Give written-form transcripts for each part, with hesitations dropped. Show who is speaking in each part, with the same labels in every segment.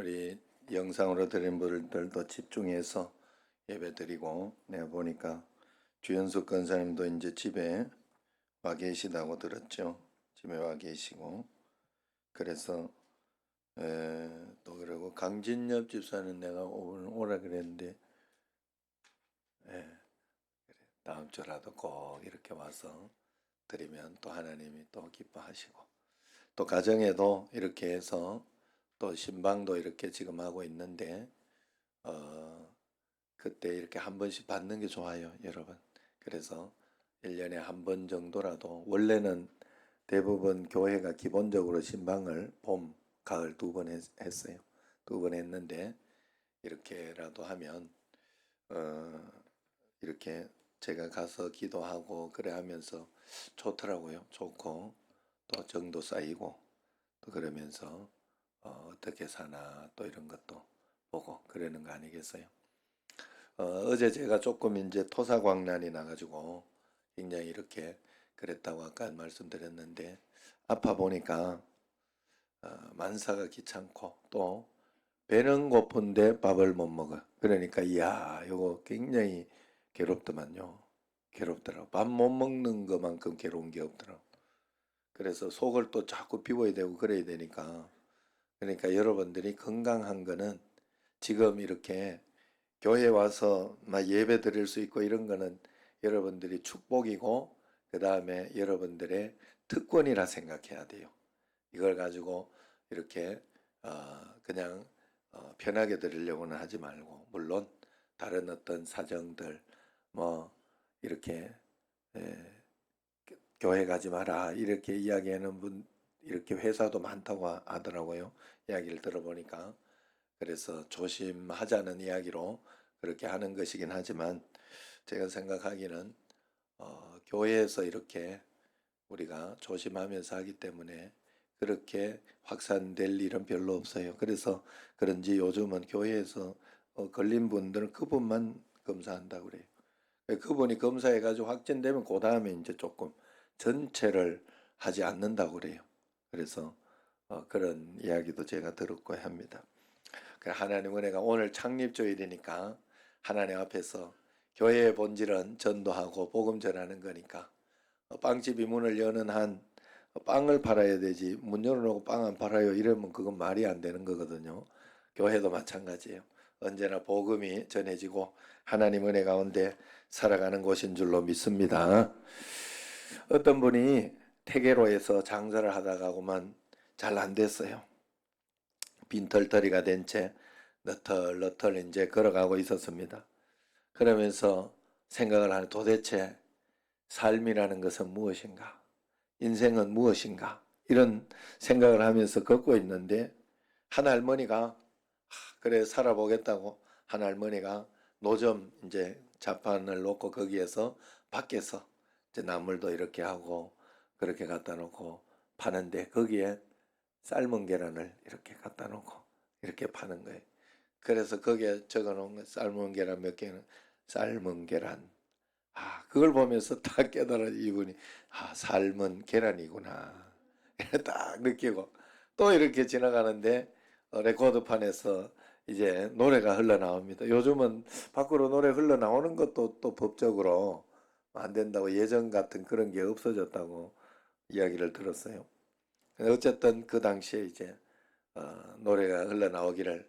Speaker 1: 우리 영상으로 드린 분들도 집중해서 예배 드리고, 내가 보니까 주연숙 권사님도 이제 집에 와 계시다고 들었죠. 집에 와 계시고, 그래서 또 그러고 강진엽 집사는 내가 오늘 오라 그랬는데, 다음 주라도 꼭 이렇게 와서 드리면 또 하나님이 또 기뻐하시고, 또 가정에도 이렇게 해서 또 신방도 이렇게 지금 하고 있는데, 그때 이렇게 한 번씩 받는 게 좋아요, 여러분. 그래서 1년에 한 번 정도라도, 원래는 대부분 교회가 기본적으로 신방을 봄, 가을 두 번 했어요. 두 번 했는데 이렇게라도 하면 이렇게 제가 가서 기도하고 그래 하면서 좋더라고요. 좋고 또 정도 쌓이고 또 그러면서 어떻게 사나 또 이런 것도 보고 그러는 거 아니겠어요? 어제 제가 조금 이제 토사광난이 나가지고 굉장히 이렇게 그랬다고 아까 말씀드렸는데, 아파 보니까 만사가 귀찮고 또 배는 고픈데 밥을 못 먹어. 그러니까 이야, 이거 굉장히 괴롭더만요. 괴롭더라고. 밥 못 먹는 것만큼 괴로운 게 없더라고. 그래서 속을 또 자꾸 비워야 되고 그래야 되니까. 그러니까 여러분들이 건강한 거는 지금 이렇게 교회 와서 막 예배 드릴 수 있고 이런 거는 여러분들이 축복이고, 그 다음에 여러분들의 특권이라 생각해야 돼요. 이걸 가지고 이렇게 그냥 편하게 드리려고는 하지 말고, 물론 다른 어떤 사정들 뭐 이렇게 교회 가지 마라 이렇게 이야기하는 분, 이렇게 회사도 많다고 하더라고요. 이야기를 들어보니까. 그래서 조심하자는 이야기로 그렇게 하는 것이긴 하지만, 제가 생각하기는 교회에서 이렇게 우리가 조심하면서 하기 때문에 그렇게 확산될 일은 별로 없어요. 그래서 그런지 요즘은 교회에서 걸린 분들은 그분만 검사한다고 그래요. 그분이 검사해가지고 확진되면 그 다음에 이제 조금 전체를 하지 않는다고 그래요. 그래서 그런 이야기도 제가 들었고 합니다. 하나님 은혜가 오늘 창립주일이니까 하나님 앞에서 교회의 본질은 전도하고 복음 전하는 거니까, 빵집이 문을 여는 한 빵을 팔아야 되지, 문 열어놓고 빵 안 팔아요 이러면 그건 말이 안 되는 거거든요. 교회도 마찬가지예요. 언제나 복음이 전해지고 하나님 은혜 가운데 살아가는 곳인 줄로 믿습니다. 어떤 분이 태계로에서 장사를 하다가만 잘 안 됐어요. 빈털터리가 된 채 너털너털 이제 걸어가고 있었습니다. 그러면서 생각을 하는, 도대체 삶이라는 것은 무엇인가? 인생은 무엇인가? 이런 생각을 하면서 걷고 있는데, 한 할머니가 그래 살아보겠다고, 한 할머니가 노점 이제 자판을 놓고 거기에서 밖에서 이제 나물도 이렇게 하고 그렇게 갖다 놓고 파는데, 거기에 삶은 계란을 이렇게 갖다 놓고 이렇게 파는 거예요. 그래서 거기에 적어 놓은 삶은 계란 몇 개는 삶은 계란. 그걸 보면서 딱 깨달아, 이분이 삶은 계란이구나. 딱 느끼고 또 이렇게 지나가는데 레코드판에서 이제 노래가 흘러나옵니다. 요즘은 밖으로 노래 흘러나오는 것도 또 법적으로 안 된다고, 예전 같은 그런 게 없어졌다고 이야기를 들었어요. 어쨌든 그 당시에 이제 노래가 흘러나오기를,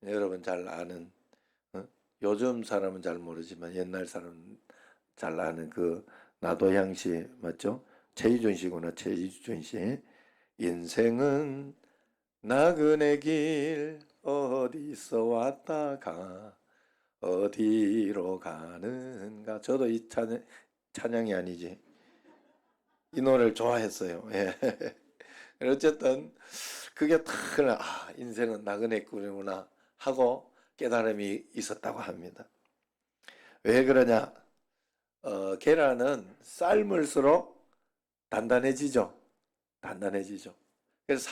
Speaker 1: 여러분 잘 아는, 요즘 사람은 잘 모르지만 옛날 사람 잘 아는 그 나도향 씨 맞죠? 최희준 씨구나. 최희준 씨. 인생은 나그네 길 어디서 왔다가 어디로 가는가. 저도 이 찬양이 아니지, 이 노래를 좋아했어요. 예. 어쨌든 그게 딱 인생은 나그네 길이구나 하고 깨달음이 있었다고 합니다. 왜 그러냐? 계란은 삶을수록 단단해지죠. 단단해지죠. 그래서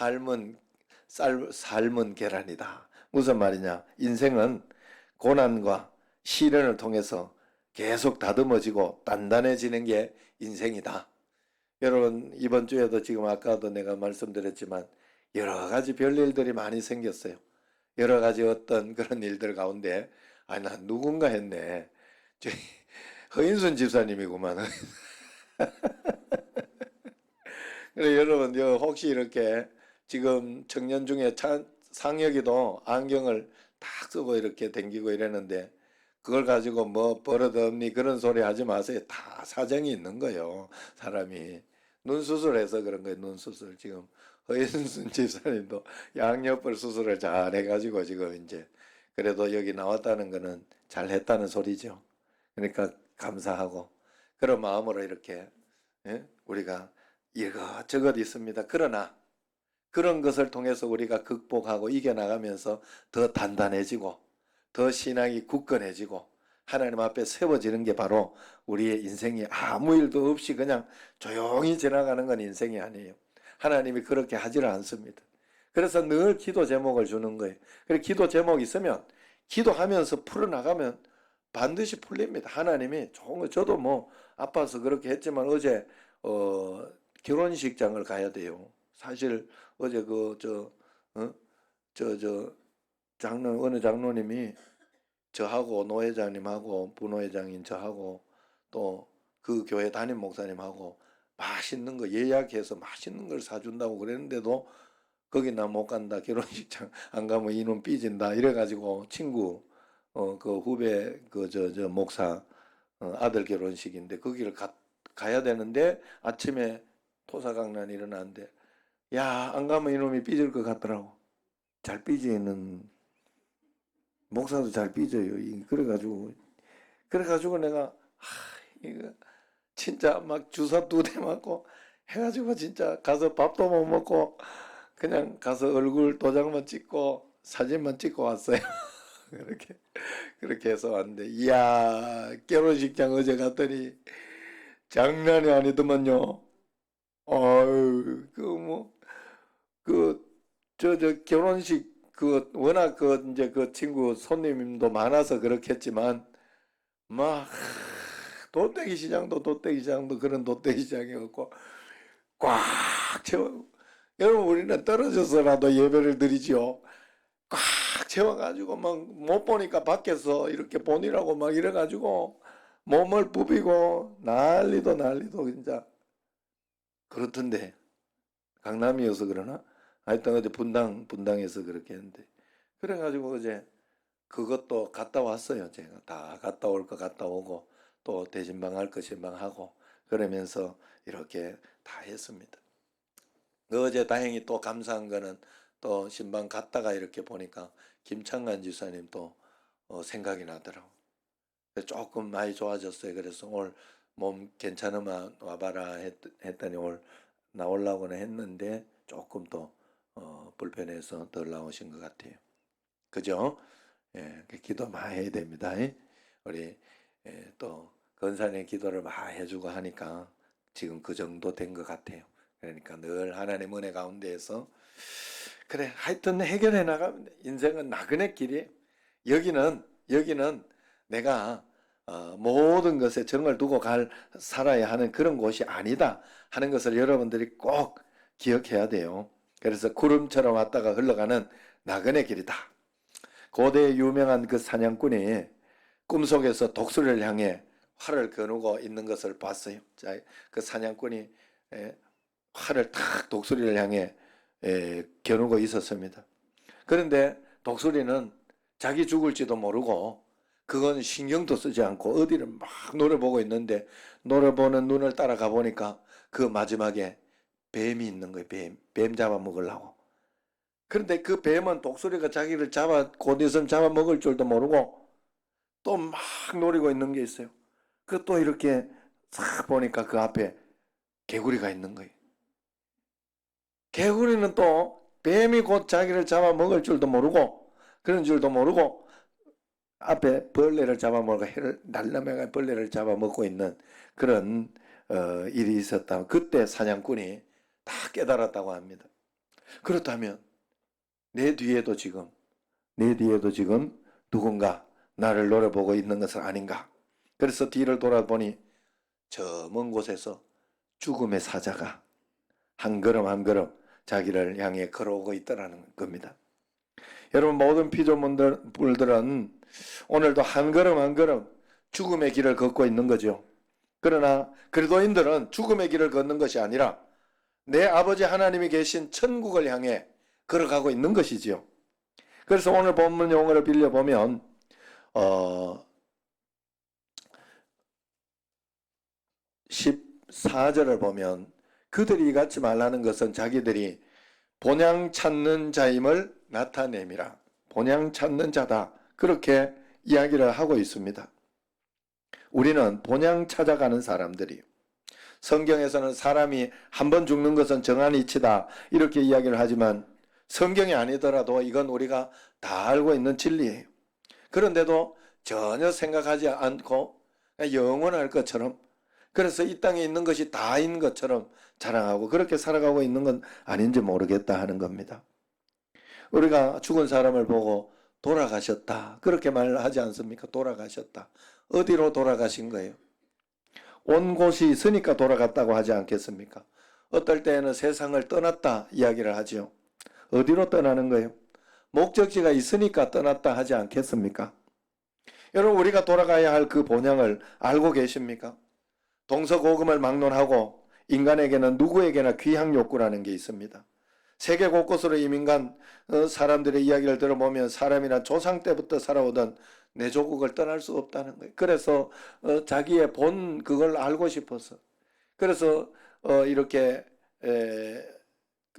Speaker 1: 삶은 계란이다. 무슨 말이냐? 인생은 고난과 시련을 통해서 계속 다듬어지고 단단해지는 게 인생이다. 여러분, 이번 주에도 지금 아까도 내가 말씀드렸지만 여러 가지 별일들이 많이 생겼어요. 여러 가지 어떤 그런 일들 가운데 나 누군가 했네. 저희 허인순 집사님이구만. 그래 여러분 혹시 이렇게 지금 청년 중에 상혁이도 안경을 딱 쓰고 이렇게 댕기고 이랬는데 그걸 가지고 뭐 버릇없니 그런 소리 하지 마세요. 다 사정이 있는 거예요. 사람이 눈 수술해서 그런 거예요. 눈 수술 지금 허인순 집사님도 양옆을 수술을 잘 해가지고 지금 이제 그래도 여기 나왔다는 거는 잘 했다는 소리죠. 그러니까 감사하고 그런 마음으로 이렇게 우리가 이것저것 있습니다. 그러나 그런 것을 통해서 우리가 극복하고 이겨나가면서 더 단단해지고 더 신앙이 굳건해지고 하나님 앞에 세워지는 게 바로 우리의 인생이 아무 일도 없이 그냥 조용히 지나가는 건 인생이 아니에요. 하나님이 그렇게 하지를 않습니다. 그래서 늘 기도 제목을 주는 거예요. 그리고 기도 제목 있으면 기도하면서 풀어나가면 반드시 풀립니다. 하나님이 좋은 거 저도 뭐 아파서 그렇게 했지만 어제 결혼식장을 가야 돼요. 사실 어제 어느 장로님이 저하고 노 회장님하고 부노회장인 저하고 또 그 교회 담임 목사님하고 맛있는 거 예약해서 맛있는 걸 사준다고 그랬는데도 거기 나 못 간다. 결혼식장 안 가면 이놈 삐진다. 이래가지고 친구 그 후배 저 목사 아들 결혼식인데 거기를 가야 되는데 아침에 토사강난이 일어났는데 야, 안 가면 이놈이 삐질 것 같더라고. 잘 삐지는 목사도 잘 삐져요. 그래가지고 내가 이거 진짜 막 주사 2대 맞고 해가지고 진짜 가서 밥도 못 먹고 그냥 가서 얼굴 도장만 찍고 사진만 찍고 왔어요. 그렇게 그렇게 해서 왔는데 이야 결혼식장 어제 갔더니 장난이 아니더만요. 어유 저 결혼식 워낙 이제 그 친구 손님도 많아서 그렇겠지만 막 도떼기 시장도 그런 도떼기 시장이었고 꽉 채워 여러분 우리는 떨어져서라도 예배를 드리지요. 꽉 채워가지고 막 못 보니까 밖에서 이렇게 보니라고 막 이래가지고 몸을 부비고 난리도 진짜 그렇던데 강남이어서 그러나 하여튼 어제 분당에서 그렇게 했는데 그래가지고 어제 그것도 갔다 왔어요. 제가 다 갔다 올 거 갔다 오고 또 대신방할 거 신방하고 그러면서 이렇게 다 했습니다. 어제 다행히 또 감사한 거는 또 신방 갔다가 이렇게 보니까 김창관 지사님 또 생각이 나더라고. 조금 많이 좋아졌어요. 그래서 오늘 몸 괜찮으면 와봐라 했더니 오늘 나오려고는 했는데 조금 더 불편해서 덜 나오신 것 같아요. 그죠? 예, 기도 많이 해야 됩니다. 우리 또 건산의 기도를 많이 해주고 하니까 지금 그 정도 된 것 같아요. 그러니까 늘 하나님 은혜 가운데에서 그래 하여튼 해결해 나가면 인생은 나그네 길이에요. 여기는 내가 모든 것에 정을 두고 살아야 하는 그런 곳이 아니다 하는 것을 여러분들이 꼭 기억해야 돼요. 그래서 구름처럼 왔다가 흘러가는 나그네 길이다. 고대 유명한 그 사냥꾼이 꿈속에서 독수리를 향해 활을 겨누고 있는 것을 봤어요. 자, 그 사냥꾼이 활을 탁 독수리를 향해 겨누고 있었습니다. 그런데 독수리는 자기 죽을지도 모르고 그건 신경도 쓰지 않고 어디를 막 노려보고 있는데 노려보는 눈을 따라가 보니까 그 마지막에 뱀이 있는 거예요. 뱀 잡아먹으려고. 그런데 그 뱀은 독수리가 자기를 곧 있으면 잡아먹을 줄도 모르고 또 막 노리고 있는 게 있어요. 그 또 이렇게 싹 보니까 그 앞에 개구리가 있는 거예요. 개구리는 또 뱀이 곧 자기를 잡아먹을 줄도 모르고 그런 줄도 모르고 앞에 벌레를 잡아먹고 해를 날라매가 벌레를 잡아먹고 있는 그런 일이 있었다. 그때 사냥꾼이 다 깨달았다고 합니다. 그렇다면 내 뒤에도 지금 누군가 나를 노려보고 있는 것은 아닌가. 그래서 뒤를 돌아보니 저 먼 곳에서 죽음의 사자가 한 걸음 한 걸음 자기를 향해 걸어오고 있더라는 겁니다. 여러분 모든 피조물들은 오늘도 한 걸음 한 걸음 죽음의 길을 걷고 있는 거죠. 그러나 그리스도인들은 죽음의 길을 걷는 것이 아니라 내 아버지 하나님이 계신 천국을 향해 걸어가고 있는 것이지요. 그래서 오늘 본문 용어를 빌려보면 14절을 보면 그들이 갖지 말라는 것은 자기들이 본향 찾는 자임을 나타냄이라. 본향 찾는 자다. 그렇게 이야기를 하고 있습니다. 우리는 본향 찾아가는 사람들이요. 성경에서는 사람이 한 번 죽는 것은 정한 이치다 이렇게 이야기를 하지만 성경이 아니더라도 이건 우리가 다 알고 있는 진리예요. 그런데도 전혀 생각하지 않고 영원할 것처럼, 그래서 이 땅에 있는 것이 다인 것처럼 자랑하고 그렇게 살아가고 있는 건 아닌지 모르겠다 하는 겁니다. 우리가 죽은 사람을 보고 돌아가셨다 그렇게 말하지 않습니까? 돌아가셨다. 어디로 돌아가신 거예요? 온 곳이 있으니까 돌아갔다고 하지 않겠습니까? 어떨 때에는 세상을 떠났다 이야기를 하죠. 어디로 떠나는 거예요? 목적지가 있으니까 떠났다 하지 않겠습니까? 여러분, 우리가 돌아가야 할 그 본향을 알고 계십니까? 동서고금을 막론하고 인간에게는 누구에게나 귀향 욕구라는 게 있습니다. 세계 곳곳으로 이민 간 사람들의 이야기를 들어보면 사람이란 조상 때부터 살아오던 내 조국을 떠날 수 없다는 거예요. 그래서 자기의 본 그걸 알고 싶어서, 그래서 이렇게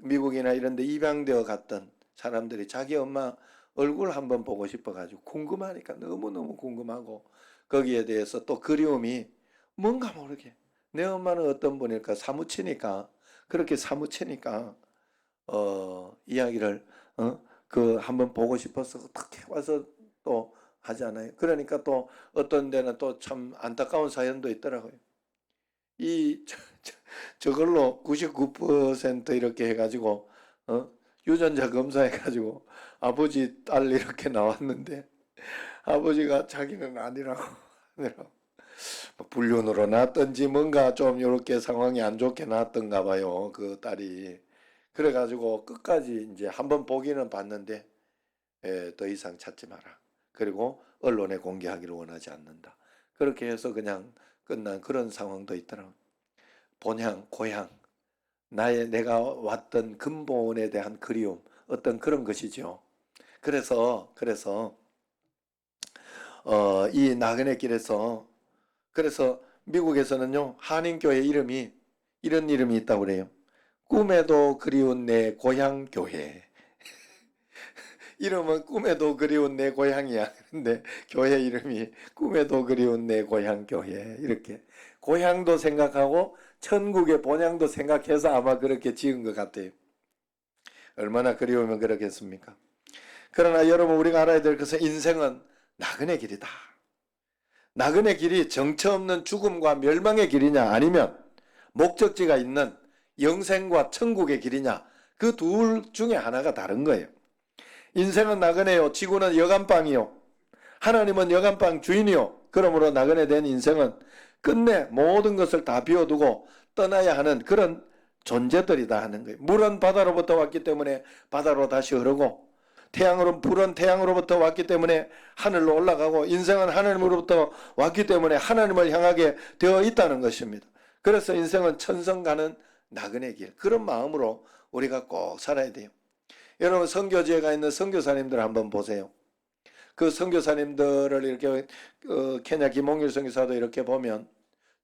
Speaker 1: 미국이나 이런 데 입양되어 갔던 사람들이 자기 엄마 얼굴 한번 보고 싶어가지고 궁금하니까 너무너무 궁금하고 거기에 대해서 또 그리움이 뭔가 모르게 내 엄마는 어떤 분일까 사무치니까, 그렇게 사무치니까 이야기를 그 한번 보고 싶어서 어떻게 와서 또 하잖아요. 그러니까 또 어떤 데는 또 참 안타까운 사연도 있더라고요. 저걸로 99% 이렇게 해가지고 유전자 검사해가지고 아버지 딸 이렇게 나왔는데 아버지가 자기는 아니라고 하더라고. 불륜으로 낳았던지 뭔가 좀 이렇게 상황이 안 좋게 낳았던가 봐요. 그 딸이. 그래가지고 끝까지 이제 한번 보기는 봤는데 더 이상 찾지 마라. 그리고 언론에 공개하기를 원하지 않는다. 그렇게 해서 그냥 끝난 그런 상황도 있더라고요. 본향, 고향, 내가 왔던 근본에 대한 그리움, 어떤 그런 것이죠. 그래서 이 나그네 길에서, 그래서 미국에서는요 한인교회 이름이 이런 이름이 있다고 그래요. 꿈에도 그리운 내 고향 교회. 이름은 꿈에도 그리운 내 고향이야. 근데 교회 이름이 꿈에도 그리운 내 고향 교회. 이렇게 고향도 생각하고 천국의 본향도 생각해서 아마 그렇게 지은 것 같아요. 얼마나 그리우면 그렇겠습니까? 그러나 여러분, 우리가 알아야 될 것은 인생은 나그네 길이다. 나그네 길이 정처 없는 죽음과 멸망의 길이냐, 아니면 목적지가 있는 영생과 천국의 길이냐, 그 둘 중에 하나가 다른 거예요. 인생은 나그네요. 지구는 여간빵이요. 하나님은 여간빵 주인이요. 그러므로 나그네 된 인생은 끝내 모든 것을 다 비워두고 떠나야 하는 그런 존재들이다 하는 거예요. 물은 바다로부터 왔기 때문에 바다로 다시 흐르고, 불은 태양으로부터 왔기 때문에 하늘로 올라가고, 인생은 하나님으로부터 왔기 때문에 하나님을 향하게 되어 있다는 것입니다. 그래서 인생은 천성 가는 나그네 길, 그런 마음으로 우리가 꼭 살아야 돼요. 여러분, 선교지에 있는 선교사님들 한번 보세요. 그 선교사님들을 이렇게 케냐 김홍일 선교사도 이렇게 보면,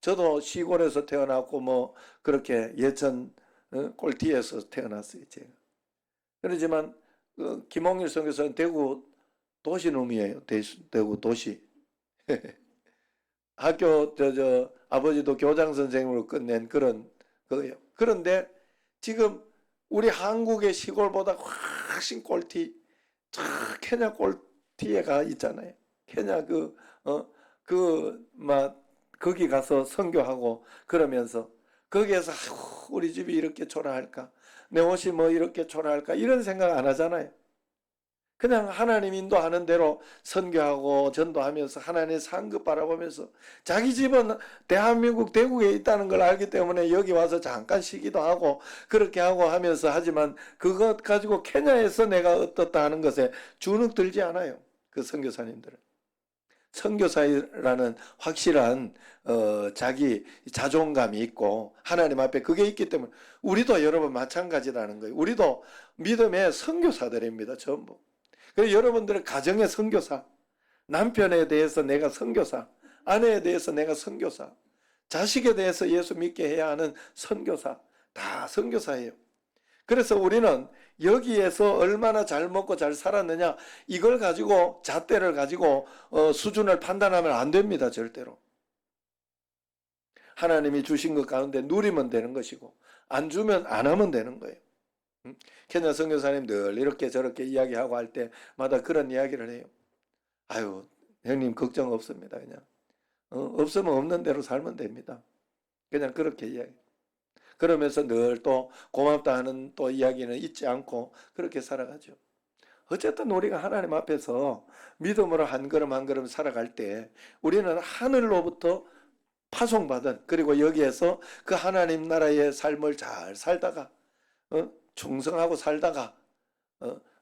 Speaker 1: 저도 시골에서 태어났고 뭐 그렇게 예천 꼴티에서 태어났어요 제가. 그렇지만 김홍일 선교사는 대구 도시놈이에요. 대구 도시. 학교 아버지도 교장 선생님으로 끝낸 그런 거예요. 그런데 지금 우리 한국의 시골보다 훨씬 꼴티, 케냐 꼴티에가 있잖아요. 케냐 거기 가서 선교하고 그러면서 거기에서 우리 집이 이렇게 초라할까, 내 옷이 뭐 이렇게 초라할까, 이런 생각 안 하잖아요. 그냥 하나님 인도하는 대로 선교하고 전도하면서 하나님의 상급 바라보면서 자기 집은 대한민국 대구에 있다는 걸 알기 때문에 여기 와서 잠깐 쉬기도 하고 그렇게 하고 하면서 하지만 그것 가지고 케냐에서 내가 어떻다 하는 것에 주눅 들지 않아요. 그 선교사님들은. 선교사라는 확실한 자기 자존감이 있고 하나님 앞에 그게 있기 때문에 우리도 여러분 마찬가지라는 거예요. 우리도 믿음의 선교사들입니다. 전부. 그래서 여러분들은 가정의 선교사, 남편에 대해서 내가 선교사, 아내에 대해서 내가 선교사, 자식에 대해서 예수 믿게 해야 하는 선교사, 다 선교사예요. 그래서 우리는 여기에서 얼마나 잘 먹고 잘 살았느냐 이걸 가지고 잣대를 가지고 수준을 판단하면 안 됩니다. 절대로. 하나님이 주신 것 가운데 누리면 되는 것이고 안 주면 안 하면 되는 거예요. 케냐 선교사님 늘 이렇게 저렇게 이야기하고 할 때마다 그런 이야기를 해요. 아유 형님 걱정 없습니다. 그냥 없으면 없는 대로 살면 됩니다. 그냥 그렇게 이야기. 그러면서 늘 또 고맙다 하는 또 이야기는 잊지 않고 그렇게 살아가죠. 어쨌든 우리가 하나님 앞에서 믿음으로 한 걸음 한 걸음 살아갈 때 우리는 하늘로부터 파송받은 그리고 여기에서 그 하나님 나라의 삶을 잘 살다가 충성하고 살다가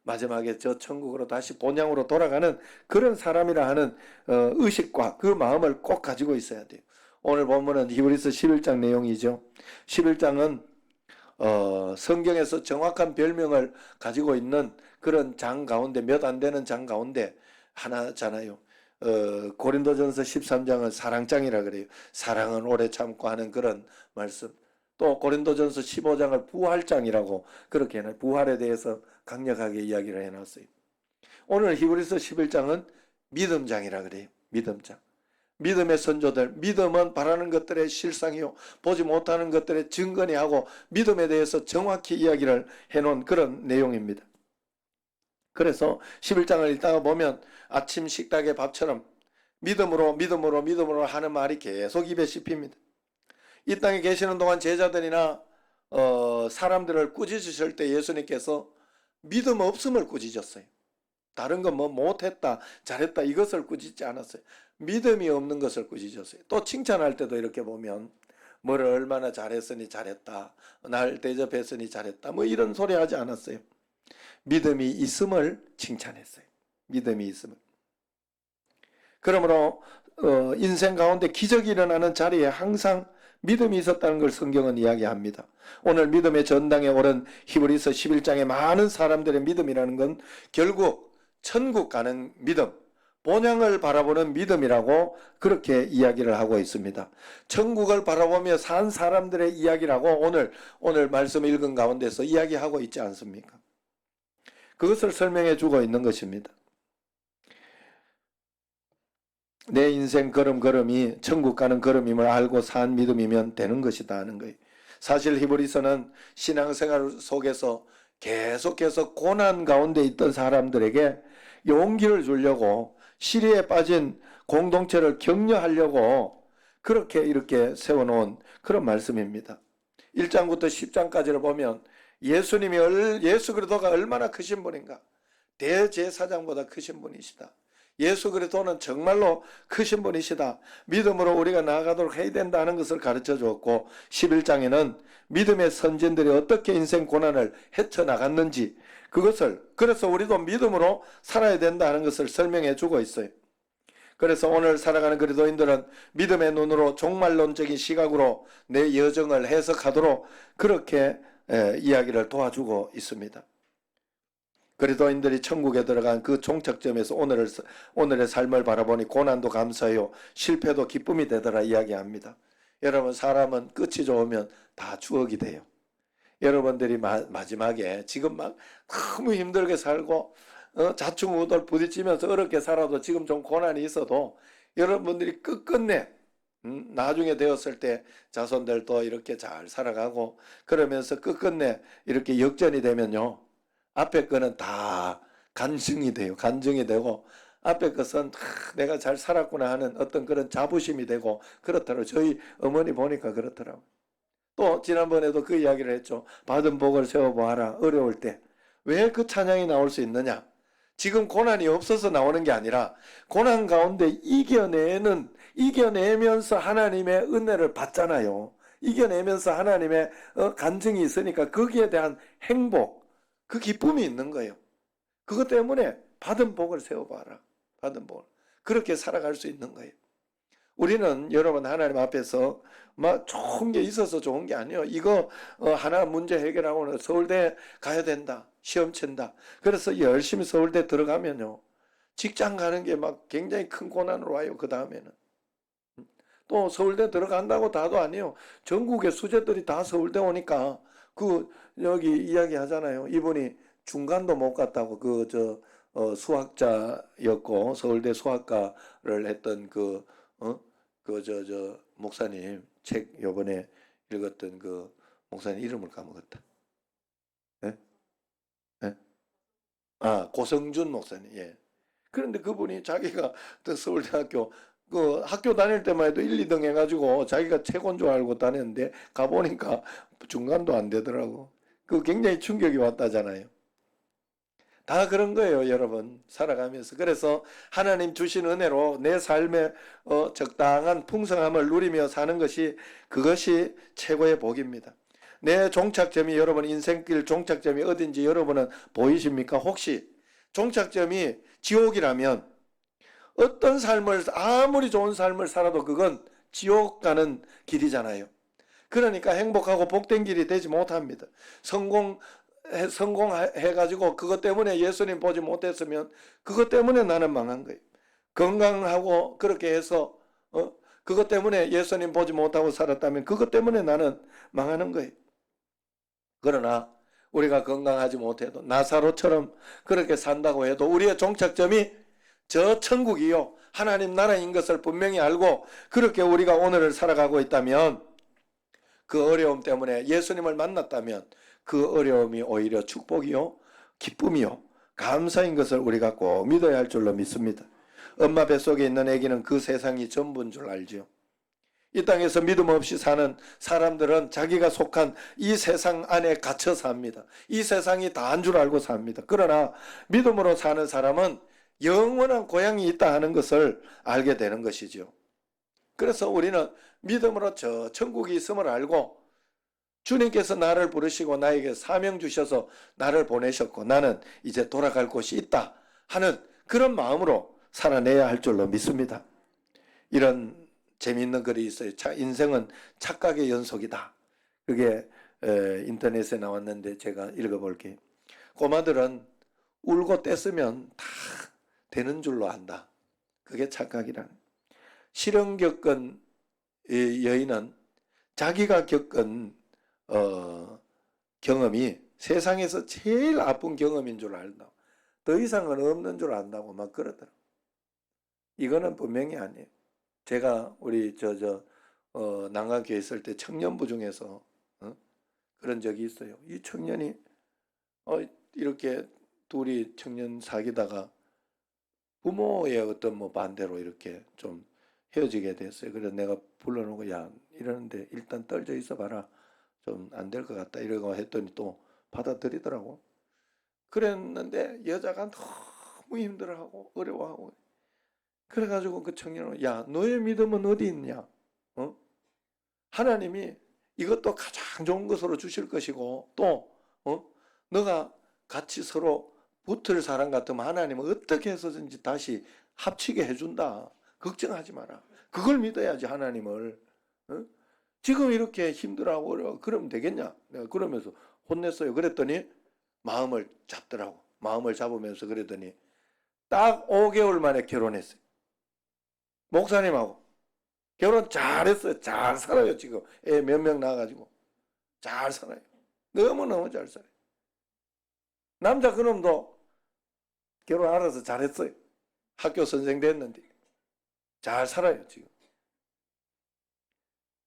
Speaker 1: 마지막에 저 천국으로 다시 본향으로 돌아가는 그런 사람이라 하는 의식과 그 마음을 꼭 가지고 있어야 돼요. 오늘 본문은 히브리서 11장 내용이죠. 11장은 성경에서 정확한 별명을 가지고 있는 그런 장 가운데 몇 안 되는 장 가운데 하나잖아요. 고린도전서 13장은 사랑장이라 그래요. 사랑은 오래 참고 하는 그런 말씀. 또 고린도전서 15장을 부활장이라고 그렇게 해놔요. 부활에 대해서 강력하게 이야기를 해놨어요. 오늘 히브리서 11장은 믿음장이라 그래요. 믿음장. 믿음의 선조들, 믿음은 바라는 것들의 실상이요 보지 못하는 것들의 증거니 하고 믿음에 대해서 정확히 이야기를 해놓은 그런 내용입니다. 그래서 11장을 읽다가 보면 아침 식탁의 밥처럼 믿음으로 하는 말이 계속 입에 씹힙니다. 이 땅에 계시는 동안 제자들이나 사람들을 꾸짖으실 때 예수님께서 믿음 없음을 꾸짖었어요. 다른 건 뭐 못했다 잘했다 이것을 꾸짖지 않았어요. 믿음이 없는 것을 꾸짖었어요. 또 칭찬할 때도 이렇게 보면 뭐를 얼마나 잘했으니 잘했다, 날 대접했으니 잘했다 뭐 이런 소리 하지 않았어요. 믿음이 있음을 칭찬했어요. 믿음이 있음을. 그러므로 인생 가운데 기적이 일어나는 자리에 항상 믿음이 있었다는 걸 성경은 이야기합니다. 오늘 믿음의 전당에 오른 히브리서 11장의 많은 사람들의 믿음이라는 건 결국 천국 가는 믿음, 본향을 바라보는 믿음이라고 그렇게 이야기를 하고 있습니다. 천국을 바라보며 산 사람들의 이야기라고 오늘 말씀 읽은 가운데서 이야기하고 있지 않습니까? 그것을 설명해 주고 있는 것입니다. 내 인생 걸음걸음이 천국 가는 걸음임을 알고 산 믿음이면 되는 것이다 하는 거예요. 사실 히브리서는 신앙생활 속에서 계속해서 고난 가운데 있던 사람들에게 용기를 주려고 시리에 빠진 공동체를 격려하려고 그렇게 이렇게 세워놓은 그런 말씀입니다. 1장부터 10장까지를 보면 예수 그리스도가 얼마나 크신 분인가. 대제사장보다 크신 분이시다. 예수 그리스도는 정말로 크신 분이시다. 믿음으로 우리가 나아가도록 해야 된다는 것을 가르쳐 주었고 11장에는 믿음의 선진들이 어떻게 인생 고난을 헤쳐나갔는지 그래서 우리도 믿음으로 살아야 된다는 것을 설명해 주고 있어요. 그래서 오늘 살아가는 그리스도인들은 믿음의 눈으로 종말론적인 시각으로 내 여정을 해석하도록 그렇게 이야기를 도와주고 있습니다. 그리스도인들이 천국에 들어간 그 종착점에서 오늘의 삶을 바라보니 고난도 감사해요. 실패도 기쁨이 되더라 이야기합니다. 여러분 사람은 끝이 좋으면 다 추억이 돼요. 여러분들이 마지막에 지금 막 너무 힘들게 살고 자충우돌 부딪히면서 어렵게 살아도 지금 좀 고난이 있어도 여러분들이 끝끝내 나중에 되었을 때 자손들도 이렇게 잘 살아가고 그러면서 끝끝내 이렇게 역전이 되면요. 앞에 거는 다 간증이 돼요. 간증이 되고 앞에 것은 내가 잘 살았구나 하는 어떤 그런 자부심이 되고 그렇더라고요. 저희 어머니 보니까 그렇더라고요. 또 지난번에도 그 이야기를 했죠. 받은 복을 세워보아라. 어려울 때. 왜 그 찬양이 나올 수 있느냐? 지금 고난이 없어서 나오는 게 아니라 고난 가운데 이겨내면서 하나님의 은혜를 받잖아요. 이겨내면서 하나님의 간증이 있으니까 거기에 대한 행복, 그 기쁨이 있는 거예요. 그것 때문에 받은 복을 세워봐라. 받은 복을. 그렇게 살아갈 수 있는 거예요. 우리는 여러분 하나님 앞에서 막 좋은 게 있어서 좋은 게 아니에요. 이거 하나 문제 해결하고는 서울대 가야 된다. 시험 친다. 그래서 열심히 서울대 들어가면요. 직장 가는 게 막 굉장히 큰 고난으로 와요. 그 다음에는. 또 서울대 들어간다고 다도 아니에요. 전국의 수재들이 다 서울대 오니까 여기 이야기 하잖아요. 이분이 중간도 못 갔다고 수학자였고 서울대 수학과를 했던 목사님 책 요번에 읽었던 그 목사님 이름을 까먹었다. 예? 예? 고성준 목사님. 예. 그런데 그분이 자기가 또 서울대학교 학교 다닐 때만 해도 1, 2등 해가지고 자기가 최고인 줄 알고 다녔는데 가보니까 중간도 안 되더라고. 굉장히 충격이 왔다잖아요. 다 그런 거예요, 여러분. 살아가면서. 그래서 하나님 주신 은혜로 내 삶의 적당한 풍성함을 누리며 사는 그것이 최고의 복입니다. 내 종착점이 여러분 인생길 종착점이 어딘지 여러분은 보이십니까? 혹시 종착점이 지옥이라면 어떤 삶을 아무리 좋은 삶을 살아도 그건 지옥 가는 길이잖아요. 그러니까 행복하고 복된 길이 되지 못합니다. 성공해가지고 그것 때문에 예수님 보지 못했으면 그것 때문에 나는 망한 거예요. 건강하고 그렇게 해서 그것 때문에 예수님 보지 못하고 살았다면 그것 때문에 나는 망하는 거예요. 그러나 우리가 건강하지 못해도 나사로처럼 그렇게 산다고 해도 우리의 종착점이 저 천국이요 하나님 나라인 것을 분명히 알고 그렇게 우리가 오늘을 살아가고 있다면 그 어려움 때문에 예수님을 만났다면 그 어려움이 오히려 축복이요 기쁨이요 감사인 것을 우리가 꼭 믿어야 할 줄로 믿습니다. 엄마 뱃속에 있는 아기는 그 세상이 전부인 줄 알죠. 이 땅에서 믿음 없이 사는 사람들은 자기가 속한 이 세상 안에 갇혀 삽니다. 이 세상이 다인 줄 알고 삽니다. 그러나 믿음으로 사는 사람은 영원한 고향이 있다 하는 것을 알게 되는 것이죠. 그래서 우리는 믿음으로 저 천국이 있음을 알고 주님께서 나를 부르시고 나에게 사명 주셔서 나를 보내셨고 나는 이제 돌아갈 곳이 있다 하는 그런 마음으로 살아내야 할 줄로 믿습니다. 이런 재미있는 글이 있어요. 인생은 착각의 연속이다. 그게 인터넷에 나왔는데 제가 읽어볼게요. 꼬마들은 울고 떼쓰면 다 되는 줄로 안다. 그게 착각이라. 실험 겪은 여인은 자기가 겪은 경험이 세상에서 제일 아픈 경험인 줄 안다. 더 이상은 없는 줄 안다고 막 그러더라고요. 이거는 분명히 아니에요. 제가 우리 난강교회 있을 때 청년부 중에서 그런 적이 있어요. 이 청년이 이렇게 둘이 청년 사귀다가 부모의 어떤 반대로 이렇게 좀 헤어지게 됐어요. 그래서 내가 불러놓고 야 이러는데 일단 떨져 있어 봐라. 좀 안 될 것 같다 이러고 했더니 또 받아들이더라고. 그랬는데 여자가 너무 힘들어하고 어려워하고 그래가지고 그 청년은 야 너의 믿음은 어디 있냐? 하나님이 이것도 가장 좋은 것으로 주실 것이고 또 너가 같이 서로 붙을 사람 같으면 하나님은 어떻게 해서든지 다시 합치게 해준다. 걱정하지 마라. 그걸 믿어야지 하나님을. 지금 이렇게 힘들어하고 어려워 그러면 되겠냐? 내가 그러면서 혼냈어요. 그랬더니 마음을 잡더라고. 마음을 잡으면서 그랬더니 딱 5개월 만에 결혼했어요. 목사님하고 결혼 잘했어요. 잘 살아요. 지금 애 몇 명 낳아가지고 잘 살아요. 너무너무 잘 살아요. 남자 그놈도 결혼 알아서 잘했어요. 학교 선생 됐는데 잘 살아요. 지금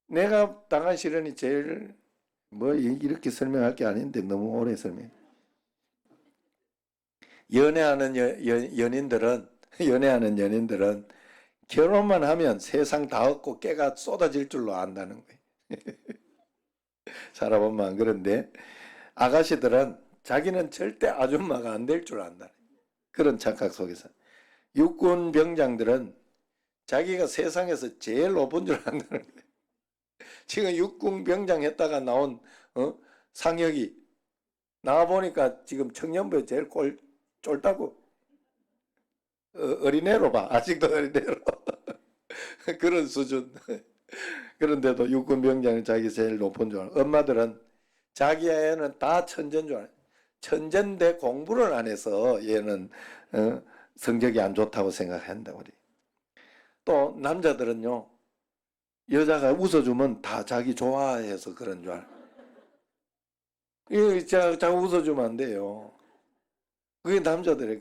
Speaker 1: 내가 당한 시련이 제일 이렇게 설명할 게 아닌데 너무 오래 설명. 연애하는 연인들은 결혼만 하면 세상 다 얻고 깨가 쏟아질 줄로 안다는 거예요. 살아보면 안 그런데 아가씨들은 자기는 절대 아줌마가 안 될 줄 안다. 그런 착각 속에서 육군 병장들은 자기가 세상에서 제일 높은 줄 안다는 거예요. 지금 육군 병장 했다가 나온 상혁이 나와보니까 지금 청년부에 제일 쫄다고. 어린애로 봐. 아직도 어린애로. 그런 수준. 그런데도 육군 병장은 자기 제일 높은 줄 알아. 엄마들은 자기 애는 다 천재인 줄 알아. 천재인데 공부를 안 해서 얘는 성적이 안 좋다고 생각한다 우리. 또 남자들은요. 여자가 웃어주면 다 자기 좋아해서 그런 줄 알아. 자꾸 웃어주면 안 돼요. 그게 남자들의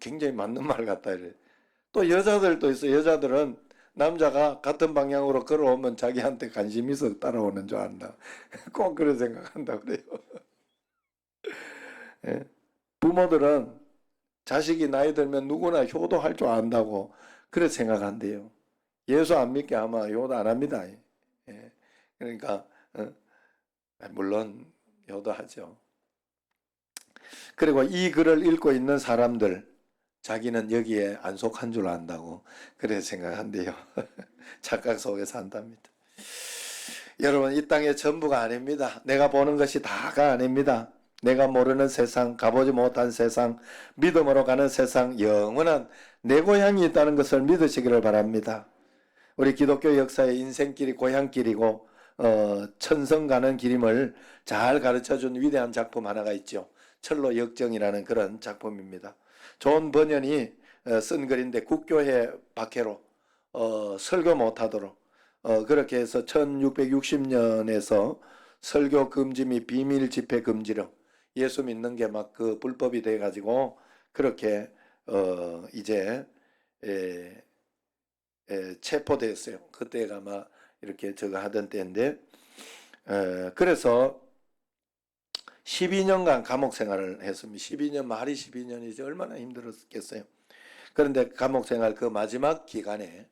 Speaker 1: 굉장히 맞는 말 같다 이래. 또 여자들도 있어. 여자들은 남자가 같은 방향으로 걸어오면 자기한테 관심 있어 따라오는 줄 안다. 꼭 그런 생각한다 그래요. 예. 부모들은 자식이 나이 들면 누구나 효도할 줄 안다고 그래 생각한대요. 예수 안 믿게 아마 효도 안 합니다. 예. 그러니까 물론 효도하죠. 그리고 이 글을 읽고 있는 사람들 자기는 여기에 안 속한 줄 안다고 그래 생각한대요. 착각 속에 산답니다. 여러분 이 땅의 전부가 아닙니다. 내가 보는 것이 다가 아닙니다. 내가 모르는 세상, 가보지 못한 세상, 믿음으로 가는 세상, 영원한 내 고향이 있다는 것을 믿으시기를 바랍니다. 우리 기독교 역사의 인생길이 고향길이고 천성 가는 길임을 잘 가르쳐준 위대한 작품 하나가 있죠. 철로 역정이라는 그런 작품입니다. 존 번연이 쓴 글인데 국교회 박해로 설교 못하도록 그렇게 해서 1660년에서 설교 금지 및 비밀 집회 금지령 예수 믿는 게 막 그 불법이 돼 가지고 그렇게 이제 체포됐어요. 그때가 막 이렇게 저거 하던 때인데 그래서 12년간 감옥 생활을 했습니다. 12년 말이 12년이지 얼마나 힘들었겠어요. 그런데 감옥 생활 그 마지막 기간에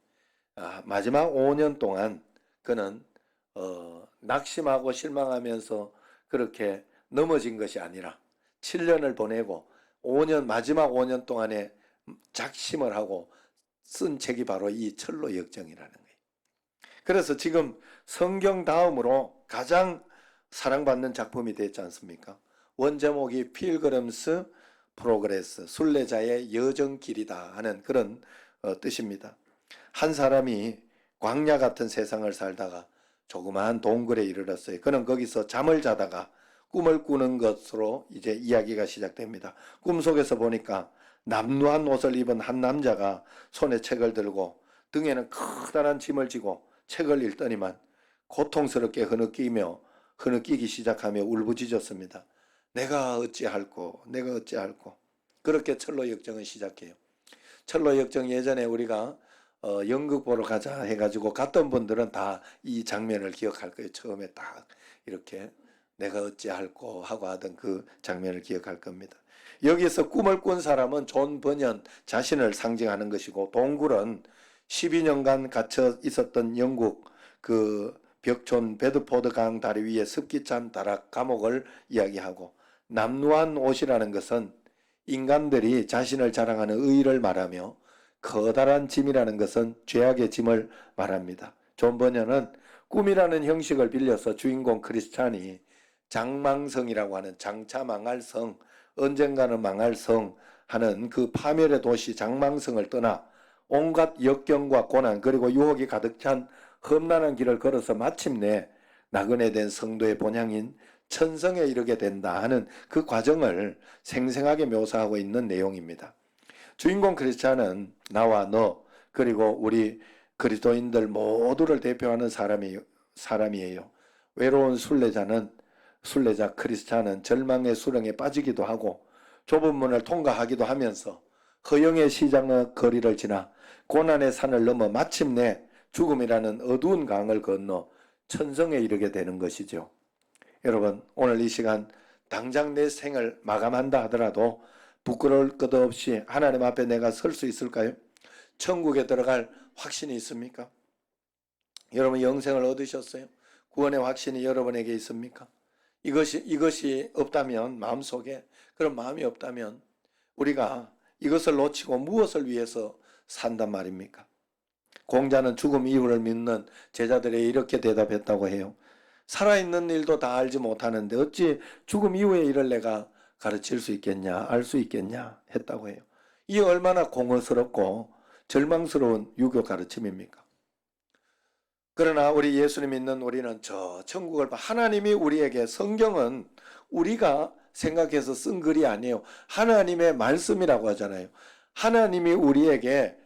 Speaker 1: 마지막 5년 동안 그는 낙심하고 실망하면서 그렇게 넘어진 것이 아니라 7년을 보내고 마지막 5년 동안에 작심을 하고 쓴 책이 바로 이 철로 역정이라는 거예요. 그래서 지금 성경 다음으로 가장 사랑받는 작품이 됐지 않습니까? 원제목이 필그럼스 프로그레스, 순례자의 여정길이다 하는 그런 뜻입니다. 한 사람이 광야 같은 세상을 살다가 조그마한 동굴에 이르렀어요. 그는 거기서 잠을 자다가 꿈을 꾸는 것으로 이제 이야기가 시작됩니다. 꿈속에서 보니까 남루한 옷을 입은 한 남자가 손에 책을 들고 등에는 커다란 짐을 지고 책을 읽더니만 고통스럽게 흐느끼기 시작하며 울부짖었습니다. 내가 어찌할꼬 내가 어찌할꼬. 그렇게 철로 역정을 시작해요. 철로 역정 예전에 우리가 연극 보러 가자 해가지고 갔던 분들은 다 이 장면을 기억할 거예요. 처음에 딱 이렇게 내가 어찌할꼬 하고 하던 그 장면을 기억할 겁니다. 여기서 꿈을 꾼 사람은 존 번연 자신을 상징하는 것이고 동굴은 12년간 갇혀 있었던 영국 그 벽촌 베드포드 강 다리 위에 습기 찬 다락 감옥을 이야기하고 남루한 옷이라는 것은 인간들이 자신을 자랑하는 의의를 말하며 커다란 짐이라는 것은 죄악의 짐을 말합니다. 존 번연은 꿈이라는 형식을 빌려서 주인공 크리스찬이 장망성이라고 하는 장차 망할 성, 언젠가는 망할 성 하는 그 파멸의 도시 장망성을 떠나 온갖 역경과 고난 그리고 유혹이 가득 찬 험난한 길을 걸어서 마침내 나그네 된 성도의 본향인 천성에 이르게 된다 하는 그 과정을 생생하게 묘사하고 있는 내용입니다. 주인공 크리스찬은 나와 너 그리고 우리 그리스도인들 모두를 대표하는 사람이에요. 외로운 순례자 크리스찬은 절망의 수렁에 빠지기도 하고 좁은 문을 통과하기도 하면서 허영의 시장의 거리를 지나 고난의 산을 넘어 마침내 죽음이라는 어두운 강을 건너 천성에 이르게 되는 것이죠. 여러분 오늘 이 시간 당장 내 생을 마감한다 하더라도 부끄러울 것 없이 하나님 앞에 내가 설 수 있을까요? 천국에 들어갈 확신이 있습니까? 여러분 영생을 얻으셨어요? 구원의 확신이 여러분에게 있습니까? 이것이 없다면 마음속에 그런 마음이 없다면 우리가 이것을 놓치고 무엇을 위해서 산단 말입니까? 공자는 죽음 이후를 믿는 제자들에게 이렇게 대답했다고 해요. 살아있는 일도 다 알지 못하는데 어찌 죽음 이후의 일을 내가 가르칠 수 있겠냐, 알 수 있겠냐 했다고 해요. 이 얼마나 공허스럽고 절망스러운 유교 가르침입니까? 그러나 우리 예수님 믿는 우리는 저 천국을 하나님이 우리에게, 성경은 우리가 생각해서 쓴 글이 아니에요. 하나님의 말씀이라고 하잖아요. 하나님이 우리에게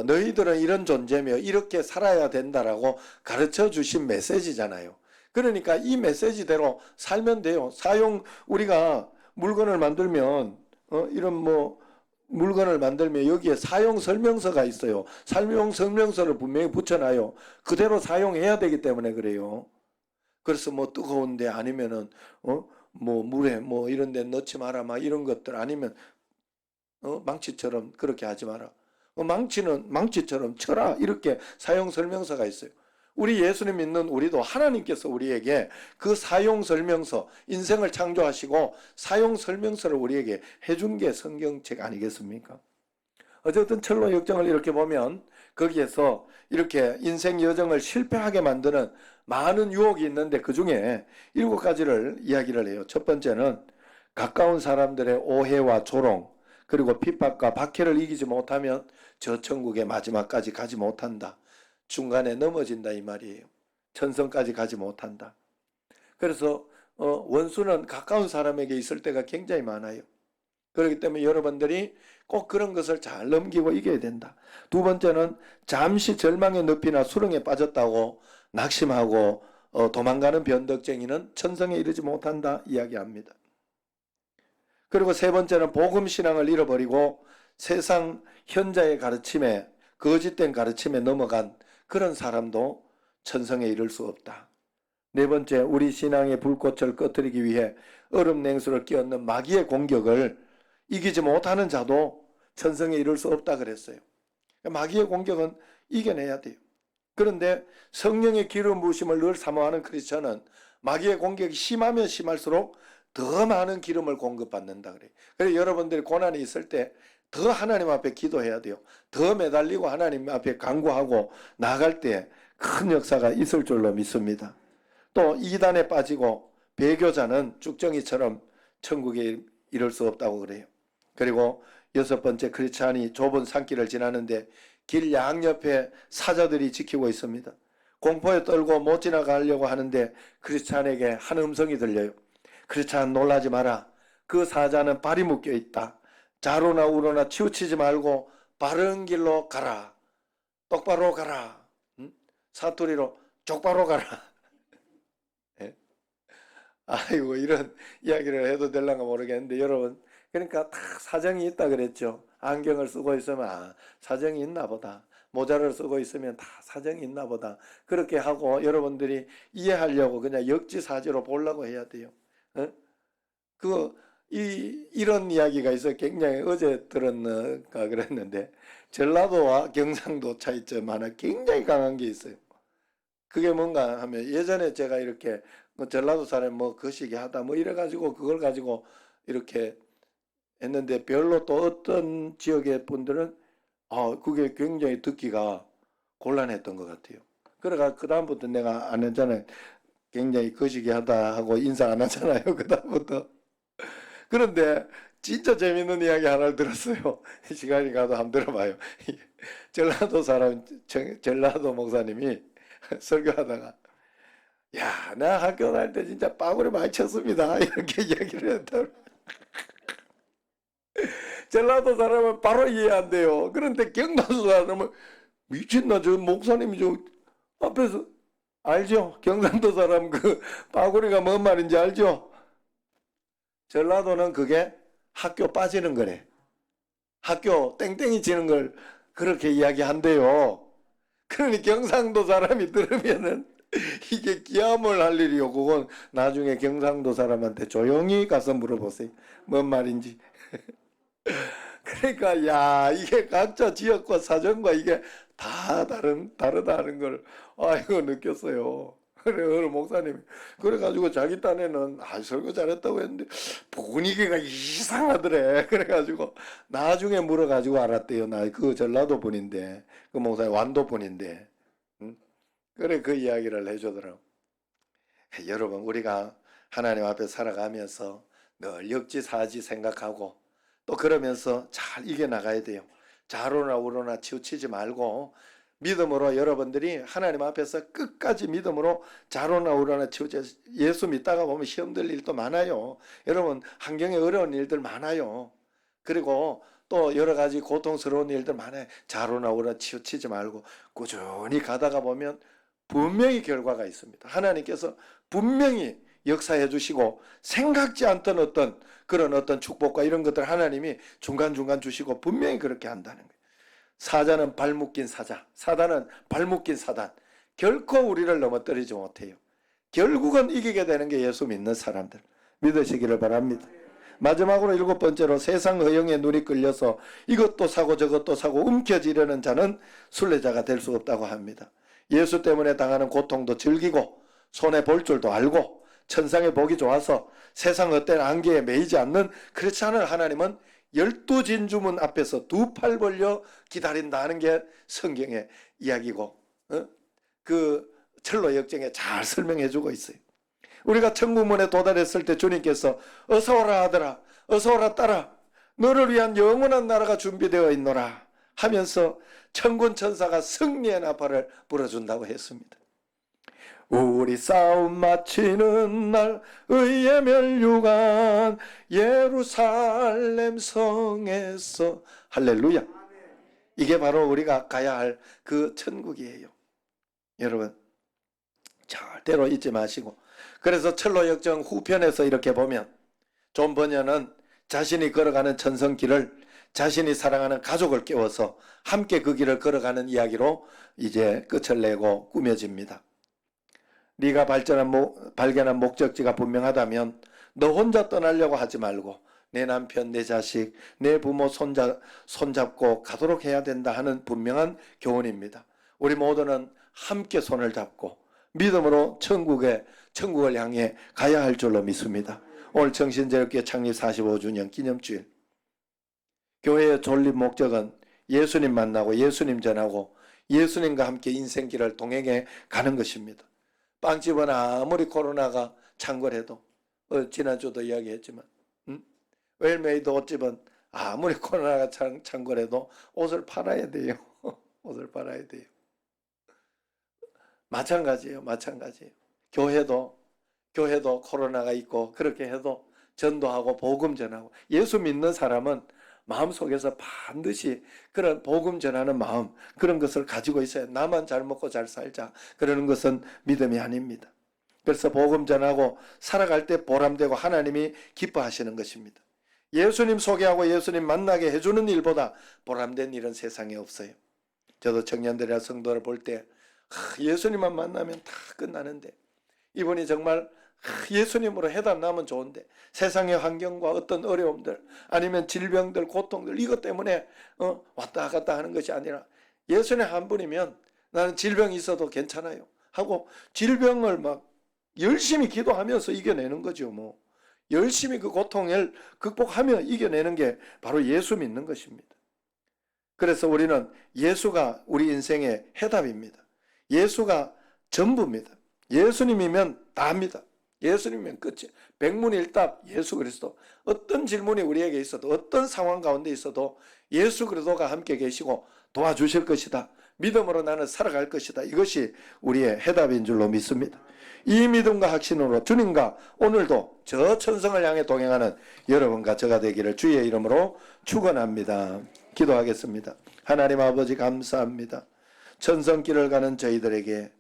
Speaker 1: 너희들은 이런 존재며 이렇게 살아야 된다라고 가르쳐 주신 메시지잖아요. 그러니까 이 메시지대로 살면 돼요. 우리가 물건을 만들면 이런 물건을 만들면 여기에 사용 설명서가 있어요. 사용 설명서를 분명히 붙여놔요. 그대로 사용해야 되기 때문에 그래요. 그래서 뜨거운데 아니면은 물에 이런 데 넣지 마라 막 이런 것들, 아니면 망치처럼 그렇게 하지 마라. 망치는 망치처럼 쳐라, 이렇게 사용 설명서가 있어요. 우리 예수님 믿는 우리도 하나님께서 우리에게 그 사용 설명서, 인생을 창조하시고 사용 설명서를 우리에게 해준 게 성경책 아니겠습니까? 어쨌든 철로 역정을 이렇게 보면 거기에서 이렇게 인생 여정을 실패하게 만드는 많은 유혹이 있는데 그 중에 7가지를 이야기를 해요. 첫 번째는 가까운 사람들의 오해와 조롱, 그리고 핍박과 박해를 이기지 못하면 저 천국의 마지막까지 가지 못한다. 중간에 넘어진다 이 말이에요. 천성까지 가지 못한다. 그래서 원수는 가까운 사람에게 있을 때가 굉장히 많아요. 그렇기 때문에 여러분들이 꼭 그런 것을 잘 넘기고 이겨야 된다. 두 번째는 잠시 절망의 늪이나 수렁에 빠졌다고 낙심하고 도망가는 변덕쟁이는 천성에 이르지 못한다 이야기합니다. 그리고 세 번째는 복음신앙을 잃어버리고 세상 현자의 가르침에, 거짓된 가르침에 넘어간 그런 사람도 천성에 이를 수 없다. 네 번째, 우리 신앙의 불꽃을 꺼뜨리기 위해 얼음 냉수를 끼얹는 마귀의 공격을 이기지 못하는 자도 천성에 이를 수 없다 그랬어요. 마귀의 공격은 이겨내야 돼요. 그런데 성령의 기름 부으심을 늘 사모하는 크리스천은 마귀의 공격이 심하면 심할수록 더 많은 기름을 공급받는다 그래요. 그래서 여러분들이 고난이 있을 때 더 하나님 앞에 기도해야 돼요. 더 매달리고 하나님 앞에 간구하고 나아갈 때 큰 역사가 있을 줄로 믿습니다. 또 이단에 빠지고 배교자는 쭉정이처럼 천국에 이를 수 없다고 그래요. 그리고 6번째, 크리스찬이 좁은 산길을 지나는데 길 양옆에 사자들이 지키고 있습니다. 공포에 떨고 못 지나가려고 하는데 크리스찬에게 한 음성이 들려요. 크리스찬, 놀라지 마라. 그 사자는 발이 묶여 있다. 좌로나 우로나 치우치지 말고 바른 길로 가라. 똑바로 가라. 사투리로 족바로 가라. 예? 아이고, 이런 이야기를 해도 될란가 모르겠는데 여러분, 그러니까 다 사정이 있다 그랬죠. 안경을 쓰고 있으면 사정이 있나 보다. 모자를 쓰고 있으면 다 사정이 있나 보다. 그렇게 하고 여러분들이 이해하려고 그냥 역지사지로 보려고 해야 돼요. 이런 이야기가 있어요. 굉장히 어제 들었는가 그랬는데, 전라도와 경상도 차이점 하나 굉장히 강한 게 있어요. 그게 뭔가 하면, 예전에 제가 이렇게 전라도 사람 거시기 하다 이래가지고 그걸 가지고 이렇게 했는데, 별로 또 어떤 지역의 분들은 그게 굉장히 듣기가 곤란했던 것 같아요. 그래가 그 다음부터 내가 안 했잖아요. 굉장히 거시기 하다 하고 인사 안 하잖아요. 그 다음부터. 그런데 진짜 재밌는 이야기 하나를 들었어요. 시간이 가도 한번 들어봐요. 전라도 목사님이 설교하다가, 야, 나 학교 다닐 때 진짜 빠구리 많이 쳤습니다. 이렇게 이야기를 했다. 전라도 사람은 바로 이해 안 돼요. 그런데 경상도 사람은, 미친나, 저 목사님이 저 앞에서, 알죠? 경상도 사람 그 빠구리가 뭔 말인지 알죠? 전라도는 그게 학교 빠지는 거래. 학교 땡땡이 치는 걸 그렇게 이야기한대요. 그러니 경상도 사람이 들으면은 이게 기함을 할 일이요. 그건 나중에 경상도 사람한테 조용히 가서 물어보세요. 뭔 말인지. 그러니까 이게 각자 지역과 사정과 이게 다 다르다는 걸 이거 느꼈어요. 그래 어느 목사님이 그래가지고 자기 딴에는 설교 잘했다고 했는데 분위기가 이상하더래. 그래가지고 나중에 물어가지고 알았대요. 나 그 전라도 분인데 그 목사님 완도 분인데 응? 그래 그 이야기를 해주더라고. 여러분 우리가 하나님 앞에 살아가면서 늘 역지사지 생각하고 또 그러면서 잘 이겨나가야 돼요. 좌로나 우로나 치우치지 말고 믿음으로 여러분들이 하나님 앞에서 끝까지 믿음으로 좌로나 우로나 치우치지. 예수 믿다가 보면 시험 들 일도 많아요. 여러분 환경에 어려운 일들 많아요. 그리고 또 여러 가지 고통스러운 일들 많아요. 좌로나 우로나 치우치지 말고 꾸준히 가다가 보면 분명히 결과가 있습니다. 하나님께서 분명히 역사해 주시고 생각지 않던 어떤 축복과 이런 것들 하나님이 중간중간 주시고 분명히 그렇게 한다는 거예요. 사자는 발 묶인 사자, 사단은 발 묶인 사단. 결코 우리를 넘어뜨리지 못해요. 결국은 이기게 되는 게 예수 믿는 사람들. 믿으시기를 바랍니다. 마지막으로 7번째로 세상 허영에 눈이 끌려서 이것도 사고 저것도 사고 움켜쥐려는 자는 순례자가 될 수 없다고 합니다. 예수 때문에 당하는 고통도 즐기고 손해 볼 줄도 알고 천상의 복이 좋아서 세상 헛된 안개에 매이지 않는 그렇지 않은 하나님은 12진주문 앞에서 두 팔 벌려 기다린다 하는 게 성경의 이야기고 그 철로 역정에 잘 설명해 주고 있어요. 우리가 천국문에 도달했을 때 주님께서 어서 오라 아들아 어서 오라 딸아 너를 위한 영원한 나라가 준비되어 있노라 하면서 천군 천사가 승리의 나팔을 불어준다고 했습니다. 우리 싸움 마치는 날 의의 면류관 예루살렘 성에서 할렐루야. 이게 바로 우리가 가야 할 그 천국이에요. 여러분 절대로 잊지 마시고 그래서 철로 역정 후편에서 이렇게 보면 존 버녀는 자신이 걸어가는 천성길을 자신이 사랑하는 가족을 깨워서 함께 그 길을 걸어가는 이야기로 이제 끝을 내고 꾸며집니다. 네가 발견한 목적지가 분명하다면 너 혼자 떠나려고 하지 말고 내 남편, 내 자식, 내 부모 손잡고 가도록 해야 된다 하는 분명한 교훈입니다. 우리 모두는 함께 손을 잡고 믿음으로 천국을 향해 가야 할 줄로 믿습니다. 오늘 정신제일교회 창립 45주년 기념주일 교회의 존립 목적은 예수님 만나고 예수님 전하고 예수님과 함께 인생길을 동행해 가는 것입니다. 빵집은 아무리 코로나가 창궐해도 지난주도 이야기했지만 웰메이드 옷집은 아무리 코로나가 창궐해도 옷을 팔아야 돼요. 옷을 팔아야 돼요. 마찬가지예요. 교회도 코로나가 있고 그렇게 해도 전도하고 복음 전하고 예수 믿는 사람은 마음속에서 반드시 그런 복음 전하는 마음 그런 것을 가지고 있어요. 나만 잘 먹고 잘 살자 그러는 것은 믿음이 아닙니다. 그래서 복음 전하고 살아갈 때 보람되고 하나님이 기뻐하시는 것입니다. 예수님 소개하고 예수님 만나게 해주는 일보다 보람된 일은 세상에 없어요. 저도 청년들이나 성도를 볼 때 예수님만 만나면 다 끝나는데 이분이 정말 예수님으로 해답 나면 좋은데 세상의 환경과 어떤 어려움들 아니면 질병들 고통들 이것 때문에 왔다 갔다 하는 것이 아니라 예수님 한 분이면 나는 질병이 있어도 괜찮아요 하고 질병을 막 열심히 기도하면서 이겨내는 거죠. 뭐 열심히 그 고통을 극복하며 이겨내는 게 바로 예수 믿는 것입니다. 그래서 우리는 예수가 우리 인생의 해답입니다. 예수가 전부입니다. 예수님이면 다합니다. 예수님이면 끝이에요. 백문일답 예수 그리스도. 어떤 질문이 우리에게 있어도 어떤 상황 가운데 있어도 예수 그리스도가 함께 계시고 도와주실 것이다. 믿음으로 나는 살아갈 것이다. 이것이 우리의 해답인 줄로 믿습니다. 이 믿음과 확신으로 주님과 오늘도 저 천성을 향해 동행하는 여러분과 저가 되기를 주의 이름으로 축원합니다. 기도하겠습니다. 하나님 아버지 감사합니다. 천성길을 가는 저희들에게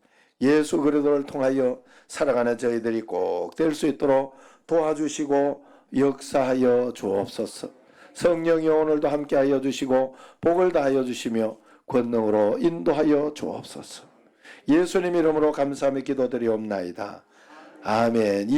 Speaker 1: 예수 그리스도를 통하여 살아가는 저희들이 꼭 될 수 있도록 도와주시고 역사하여 주옵소서. 성령이 오늘도 함께하여 주시고 복을 다하여 주시며 권능으로 인도하여 주옵소서. 예수님 이름으로 감사하며 기도드리옵나이다. 아멘.